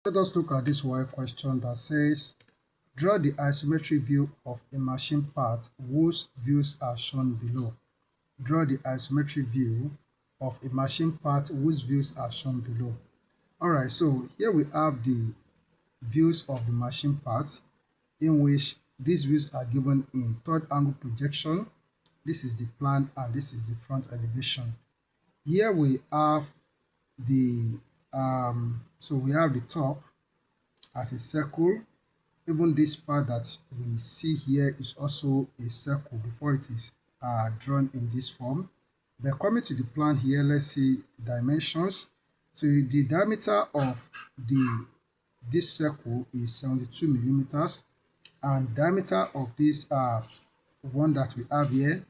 Let us look at this WAEC question that says, draw the isometric view of a machine part whose views are shown below. Draw the isometric view of a machine part whose views are shown below. Alright, so here we have the views of the machine parts in which these views are given in third angle projection. This is the plan and this is the front elevation. Here we have the we have the top as a circle. Even this part that we see here is also a circle before it is drawn in this form. But coming to the plan here, let's see the dimensions. So the diameter of this circle is 72 millimeters, and diameter of this one that we have here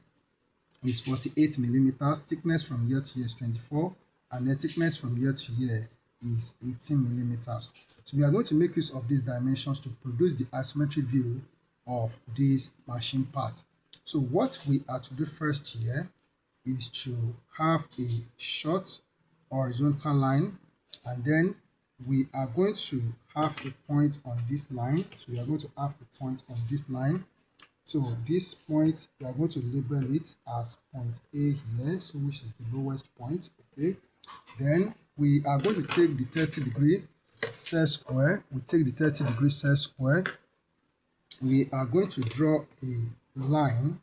is 48 millimeters. Thickness from here to here is 24, and the thickness from here to here is 18 millimeters. So we are going to make use of these dimensions to produce the isometric view of this machine part. So what we are to do first here is to have a short horizontal line, and then we are going to have a point on this line. So we are going to have a point on this line. So this point, we are going to label it as point A here, so which is the lowest point. Okay, then we are going to take the 30-degree set square. We take the 30-degree set square. We are going to draw a line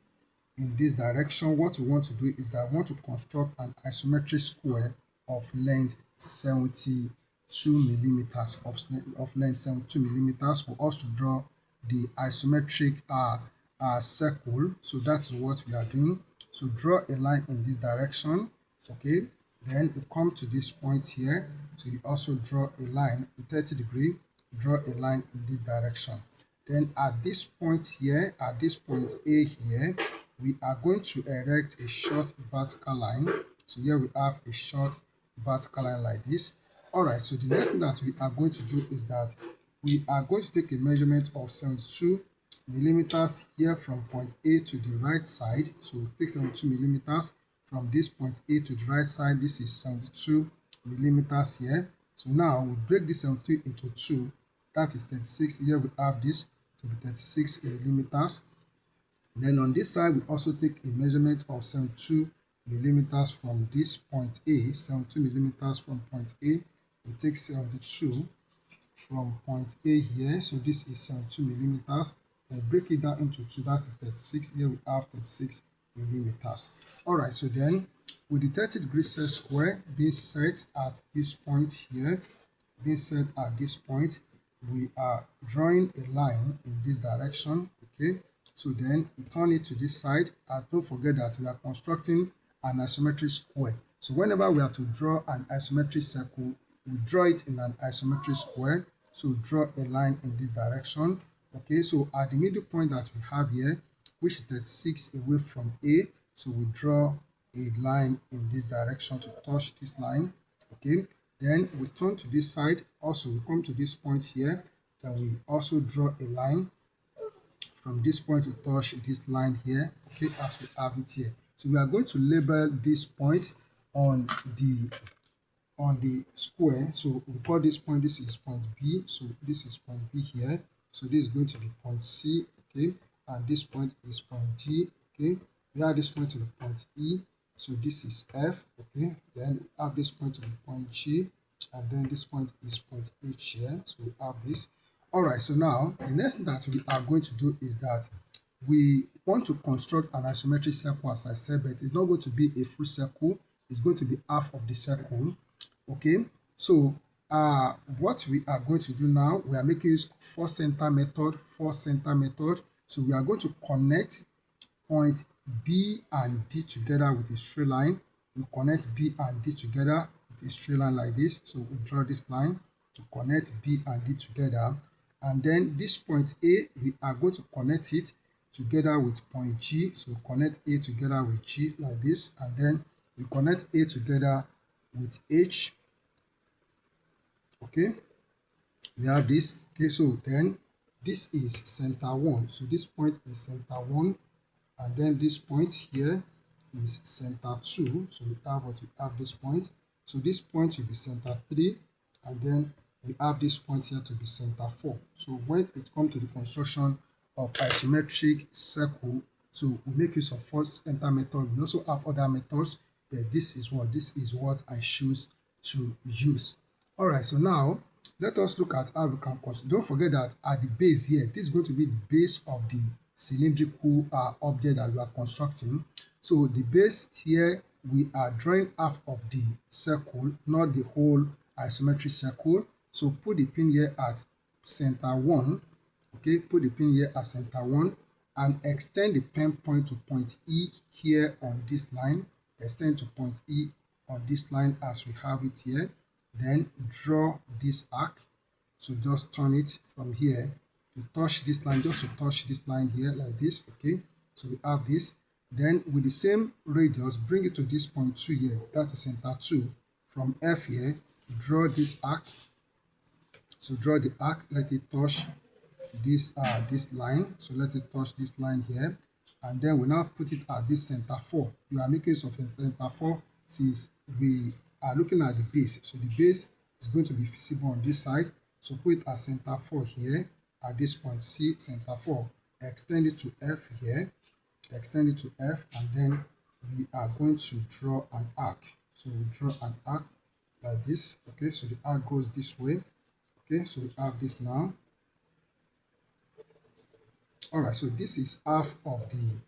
in this direction. What we want to do is that we want to construct an isometric square of length 72 millimeters, of length 72 millimeters, for us to draw the isometric circle. So that's what we are doing. So draw a line in this direction. Okay, then you come to this point here, so you also draw a line with 30-degree, draw a line in this direction. Then at this point here, at this point A here, we are going to erect a short vertical line. So here we have a short vertical line like this. All right, so the next thing that we are going to do is that we are going to take a measurement of 72 millimeters here from point A to the right side. So we take 72 millimeters from this point A to the right side. This is 72 millimeters here. So now we break this 72 into 2. That is 36. Here we have this to be 36 millimeters. Then on this side, we also take a measurement of 72 millimeters from this point A. 72 millimeters from point A. We take 72 from point A here. So this is 72 millimeters. And break it down into 2. That is 36. Here we have 36 millimeters. All right. So then, with the 30-degree set square being set at this point here, we are drawing a line in this direction. Okay. So then we turn it to this side, and don't forget that we are constructing an isometric square. So whenever we are to draw an isometric circle, we draw it in an isometric square. So draw a line in this direction. Okay, so at the middle point that we have here, which is 36 away from A, so we draw a line in this direction to touch this line. Okay, then we turn to this side. Also, we come to this point here, then we also draw a line from this point to touch this line here. Okay, as we have it here. So we are going to label this point on the square. So we call this point, this is point B. So this is point B here. So this is going to be point C. Okay, and this point is point G. Okay, we have this point to be point E. So this is F. Okay, then we have this point to be point G, and then this point is point H here. So we have this. All right, so now the next thing that we are going to do is that we want to construct an isometric circle, as I said, but it's not going to be a full circle. It's going to be half of the circle. Okay, so what we are going to do now, we are making use of 4 center method. So we are going to connect point B and D together with a straight line. We connect B and D together with a straight line like this. So we draw this line to connect B and D together. And then this point A, we are going to connect it together with point G. So connect A together with G like this. And then we connect A together with H. Okay, we have this. Okay, so then this is center 1. So this point is center 1. And then this point here is center 2. So we have this point. So this point will be center 3. And then we have this point here to be center 4. So when it comes to the construction of isometric circle, so we make use of first enter method. We also have other methods, but this is what I choose to use. All right, so now let us look at how we can construct. Don't forget that at the base here, this is going to be the base of the cylindrical object that we are constructing. So the base here, we are drawing half of the circle, not the whole isometric circle. So put the pin here at center 1. Okay, put the pin here at center 1 and extend the pen point to point E here on this line. Extend to point E on this line as we have it here. Then draw this arc. So just turn it from here to touch this line, just to touch this line here like this. Okay, so we have this. Then with the same radius, bring it to this point 2 here, that is center 2. From F here, draw this arc. So draw the arc, let it touch this line. So let it touch this line here. And then we now put it at this center 4. You are making use of center 4 since we are looking at the base. So the base is going to be visible on this side. So put it at center 4 here at this point C, center 4. Extend it to F here. Extend it to F, and then we are going to draw an arc. So we draw an arc like this. Okay, so the arc goes this way. Okay, so we have this now. All right, so this is half of the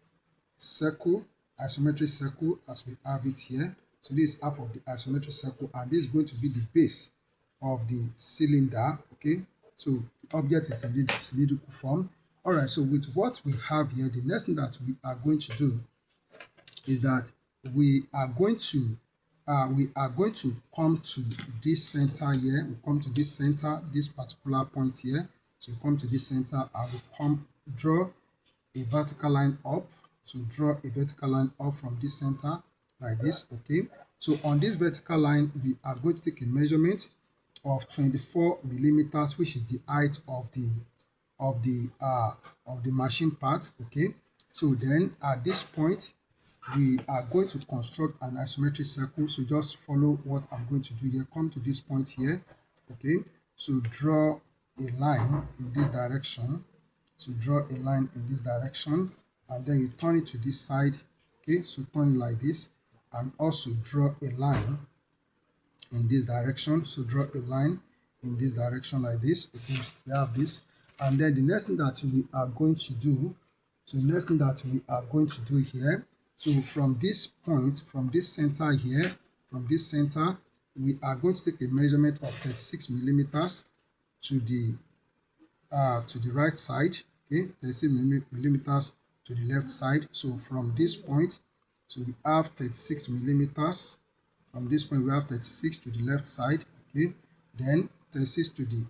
circle, isometric circle, as we have it here. So this is half of the isometric circle, and this is going to be the base of the cylinder. Okay, so the object is in cylindrical form. All right, so with what we have here, the next thing that we are going to do is that we are going to come to this center here. We come to this center, this particular point here. So we come to this center and we draw a vertical line up. So draw a vertical line up from this center like this. Okay, so on this vertical line, we are going to take a measurement of 24 millimeters, which is the height of the machine part. Okay, so then at this point we are going to construct an isometric circle. So just follow what I'm going to do here. Come to this point here. Okay, so draw a line in this direction. So draw a line in this direction, and then you turn it to this side. Okay, so turn it like this, and also draw a line in this direction. So draw a line in this direction like this. Okay, we have this. And then the next thing that we are going to do, here, so from this point, from this center here, from this center, we are going to take a measurement of 36 millimeters to the right side. Okay, 36 millimeters to the left side. So from this point, so we have 36 millimeters. From this point, we have 36 to the left side. Okay, then 36 to the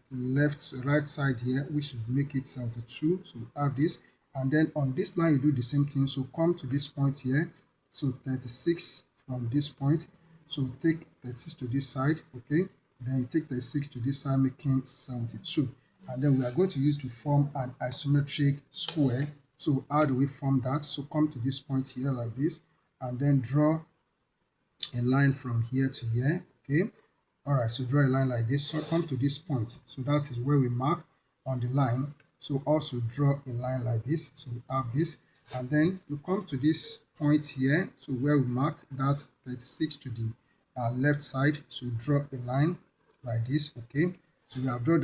right side here, which should make it 72. So we have this, and then on this line you do the same thing. So come to this point here, so 36 from this point. So take 36 to this side. Okay, then you take 36 to this side, making 72. And then we are going to use to form an isometric square. So how do we form that? So come to this point here like this, and then draw a line from here to here. Okay, all right, so draw a line like this. So come to this point. So that is where we mark on the line. So also draw a line like this. So we have this, and then you come to this point here. So where we mark that 36 to the left side. So draw a line like this. Okay, so we have drawn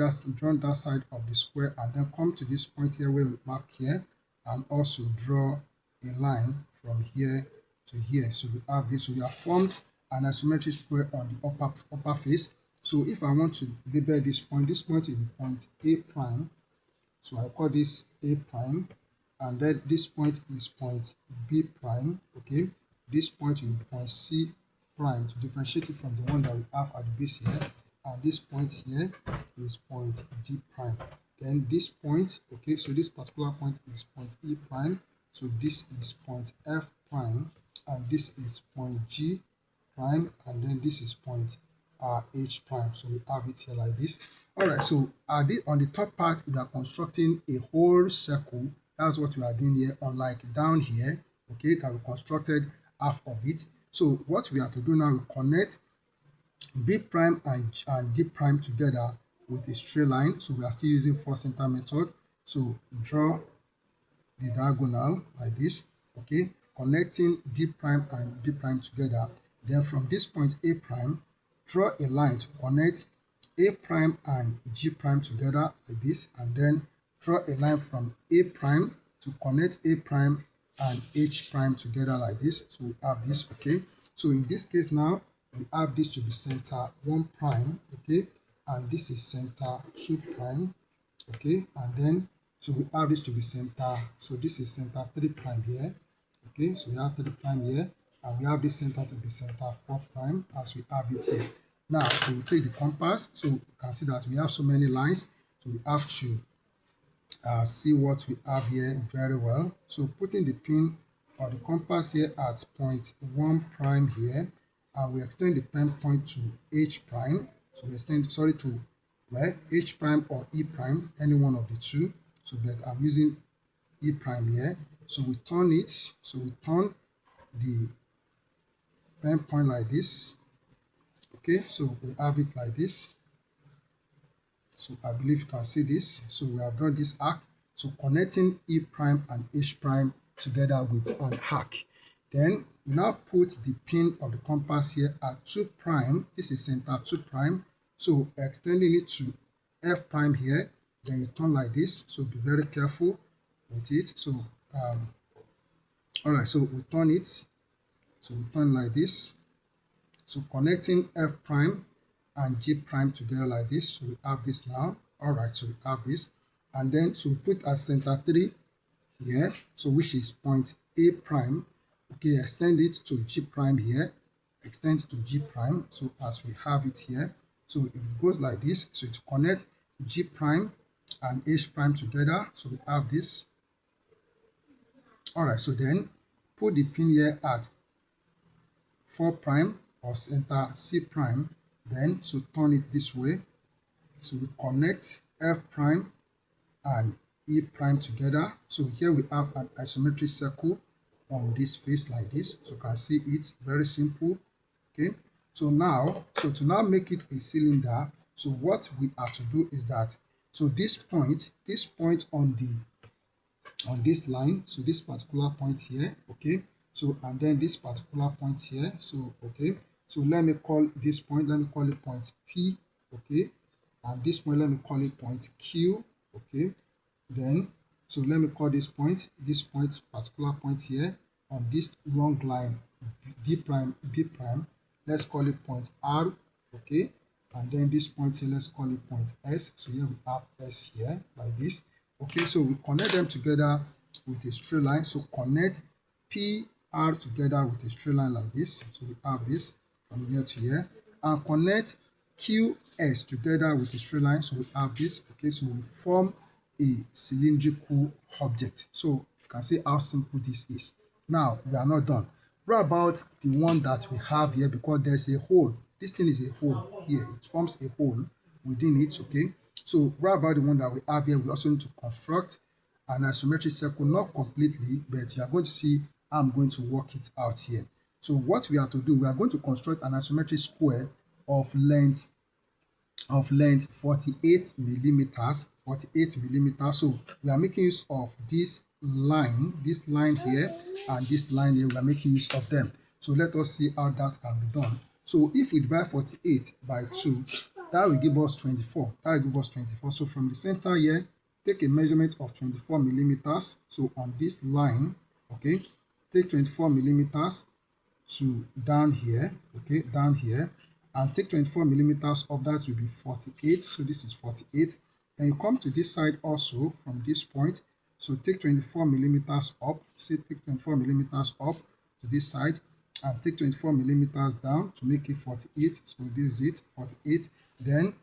that side of the square, and then come to this point here where we mark here, and also draw a line from here to here. So we have this. So we have formed an isometric square on the upper face. So if I want to label this point is the point A prime. So I call this A prime, and then this point is point B prime. Okay, this point is point C prime, to differentiate it from the one that we have at the base here, and this point here is point D prime. Then this point, okay, so this particular point is point E prime. So this is point F prime, and this is point G prime, and then this is point H prime. So we have it here like this. All right, so on the top part, we are constructing a whole circle. That's what we are doing here, unlike down here, okay, that we constructed half of it. So what we have to do now, we connect B prime and D prime together with a straight line. So we are still using first center method. So draw the diagonal like this, okay, connecting D prime and D prime together. Then from this point A prime, draw a line to connect A prime and G prime together like this, and then draw a line from A prime to connect A prime and H prime together like this. So we have this, okay. So in this case now, we have this to be center 1 prime, okay, and this is center 2 prime, okay, and then so we have this to be center, so this is center 3 prime here, okay, so we have 3 prime here, and we have this center to be center 4 prime as we have it here. Now, so we take the compass, so you can see that we have so many lines, so we have to see what we have here very well. So putting the pin or the compass here at point 1 prime here, and we extend the pen point to H prime, so we extend, sorry, to H prime or E prime, any one of the two. So that I'm using E prime here. So we turn it, so we turn the pen point like this. Okay, so we have it like this. So I believe you can see this. So we have done this arc. So connecting E prime and H prime together with an arc. Then we now put the pin of the compass here at 2 prime. This is center 2 prime. So extending it to F prime here. Then you turn like this. So be very careful with it. So all right, so we turn it. So we turn like this. So connecting F prime and G prime together like this. So we have this now. All right, so we have this. And then so we put at center 3 here, so which is point A prime. Okay, extend it to G prime here. Extend it to G prime. So as we have it here. So if it goes like this, so to connect G prime and H prime together. So we have this. All right, so then put the pin here at 4 prime or center C prime. Then so turn it this way. So we connect F prime and E prime together. So here we have an isometric circle on this face like this. So you can see it's very simple. Okay. So now, so to now make it a cylinder, so what we have to do is that, so this point on this line, so this particular point here, okay, so and then this particular point here, so okay, so let me call this point, let me call it point P, okay, and this point, let me call it point Q, okay, then so let me call this point particular point here on this long line D prime B prime, let's call it point R, okay, and then this point here, let's call it point S. So here we have S here like this. Okay, so we connect them together with a straight line. So connect PR together with a straight line like this. So we have this from here to here, and connect QS together with a straight line. So we have this. Okay, so we form a cylindrical object. So you can see how simple this is. Now we are not done. What about the one that we have here? Because there's a hole. This thing is a hole here. It forms a hole within it. Okay. So what about the one that we have here? We also need to construct an isometric circle, not completely, but you are going to see how I'm going to work it out here. So what we have to do, we are going to construct an isometric square of length 48 millimeters. 48 millimeters. So we are making use of this line here, and this line here. We are making use of them. So let us see how that can be done. So if we divide 48 by 2, that will give us 24. That will give us 24. So from the center here, take a measurement of 24 millimeters. So on this line, okay, take 24 millimeters to down here, okay, down here, and take 24 millimeters of that will be 48. So this is 48. Then you come to this side also from this point. So take 24 millimeters up. Say take 24 millimeters up to this side, and take 24 millimeters down to make it 48. So this is it, 48. Then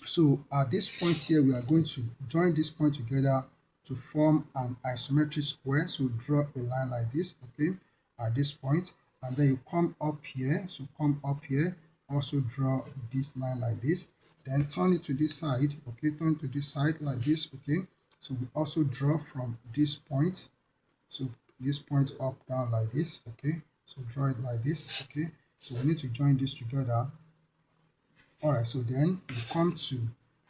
so at this point here, we are going to join this point together to form an isometric square. So draw a line like this, okay, at this point, and then you come up here. So come up here, also draw this line like this, then turn it to this side, okay, turn to this side like this, okay. So we also draw from this point, so this point up, down like this, okay. So draw it like this, okay. So we need to join this together. All right, so then we come to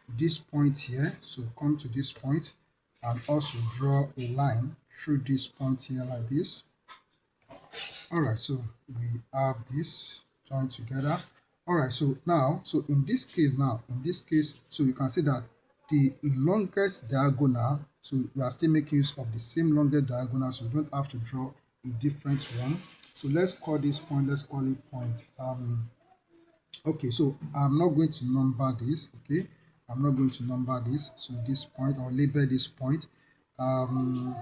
this point here, so come to this point and also draw a line through this point here like this. All right, so we have this joined together. All right, so now, so in this case, so you can see that the longest diagonal, so we are still making use of the same longest diagonal, so you don't have to draw a different one. So let's call this point, let's call it point. Okay, so I'm not going to number this, okay? I'm not going to number this, so this point, I'll label this point. All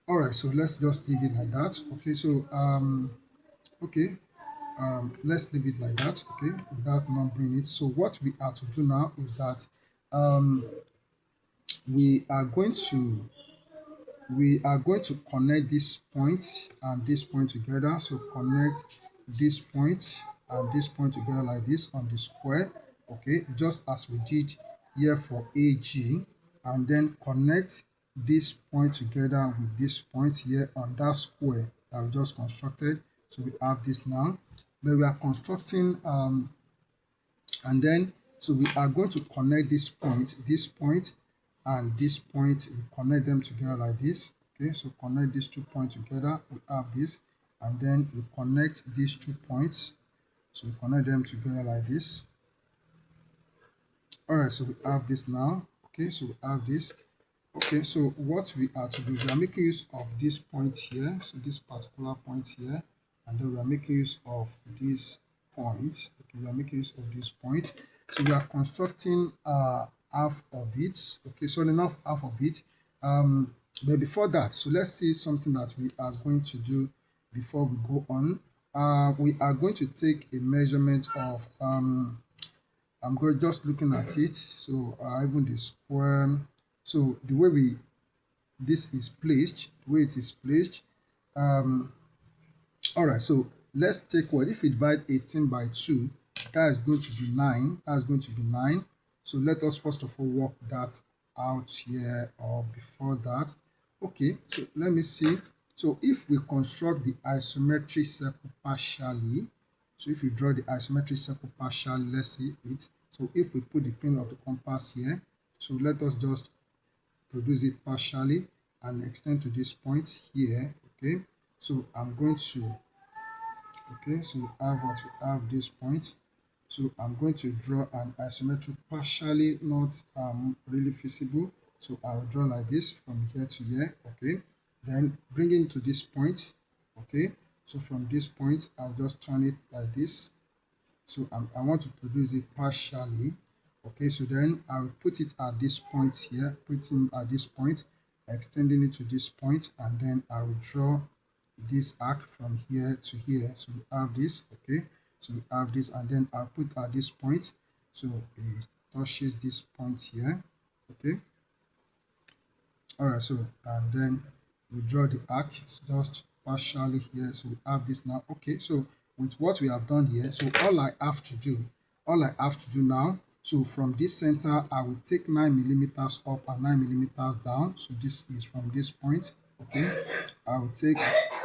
right, so let's just leave it like that. Okay, so okay, let's leave it like that, okay, without numbering it. So what we are to do now is that we are going to connect this point and this point together. So connect this point and this point together like this on the square, okay, just as we did here for AG, and then connect this point together with this point here on that square that we just constructed. So we have this now, but we are constructing and then so we are going to connect this point and this point, we connect them together like this. Okay, so connect these 2 points together, we have this, and then we connect these 2 points, so we connect them together like this. All right, so we have this now. Okay, so we have this. Okay, so what we are to do, we are making use of this point here, so this particular point here, and then we are making use of this point. Okay, we are making use of this point. So we are constructing half of it. Okay, so enough half of it. But before that, so let's see something that we are going to do before we go on. We are going to take a measurement of I'm going just looking at it. So even the square. So the way this is placed, the way it is placed. All right. So let's take what if we divide 18 by 2, that is going to be 9. That's going to be 9. So let us first of all work that out here or before that. Okay. So let me see. So if we construct the isometric circle partially, so if you draw the isometric circle partially, let's see it. So if we put the pin of the compass here, so let us just produce it partially and extend to this point here. Okay, so I'm going to, okay, so we have what we have this point. So I'm going to draw an isometric partially, not really feasible. So I'll draw like this from here to here. Okay, then bring it to this point. Okay, so from this point I'll just turn it like this. So I want to produce it partially. Okay, so then I will put it at this point here, putting at this point, extending it to this point, and then I will draw this arc from here to here. So we have this, okay, so we have this, and then I'll put at this point, so it touches this point here. Okay, all right, so and then we draw the arc just partially here, so we have this now. Okay, so with what we have done here, so all I have to do now, so from this center I will take 9 millimeters up and 9 millimeters down. So this is from this point. Okay, I will take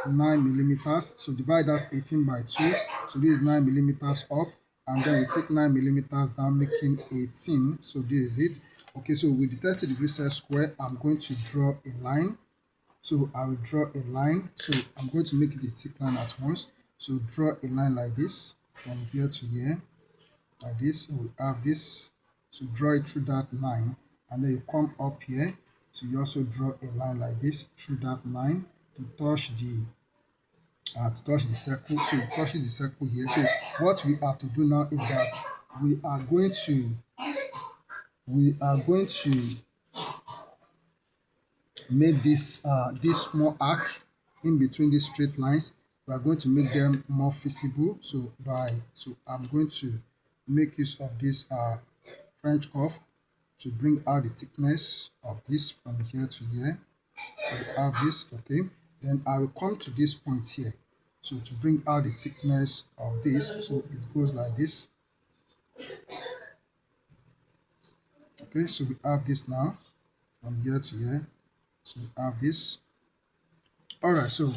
9 millimeters, so divide that 18 by 2, so this is 9 millimeters up, and then we take 9 millimeters down, making 18. So this is it. Okay, so with the 30-degree set square, I'm going to draw a line. So I will draw a line. So I'm going to make it a thick line at once. So draw a line like this from here to here, like this. We have this. So draw it through that line, and then you come up here. So you also draw a line like this through that line to touch the circle. So it touches the circle here. So what we are to do now is that we are going to make this small arc in between these straight lines. We are going to make them more visible. So I'm going to make use of this French curve to bring out the thickness of this from here to here. So we have this. Okay, then I will come to this point here, so to bring out the thickness of this. So it goes like this. Okay, so we have this now from here to here. So we have this. All right, so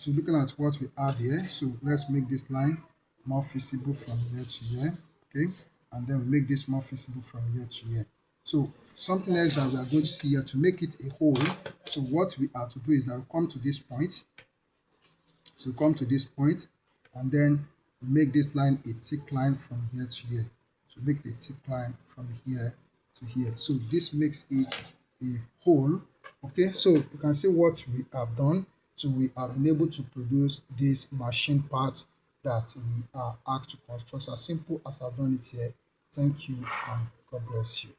looking at what we have here, so let's make this line more visible from here to here. Okay, and then we make this more visible from here to here. So something else that we are going to see here to make it a whole. So what we are to do is that we come to this point. So come to this point, and then make this line a thick line from here to here. So make the thick line from here to here. So this makes it a whole. Okay, so you can see what we have done. So we have been able to produce this machine part that we are asked to construct. As simple as I've done it here. Thank you and God bless you.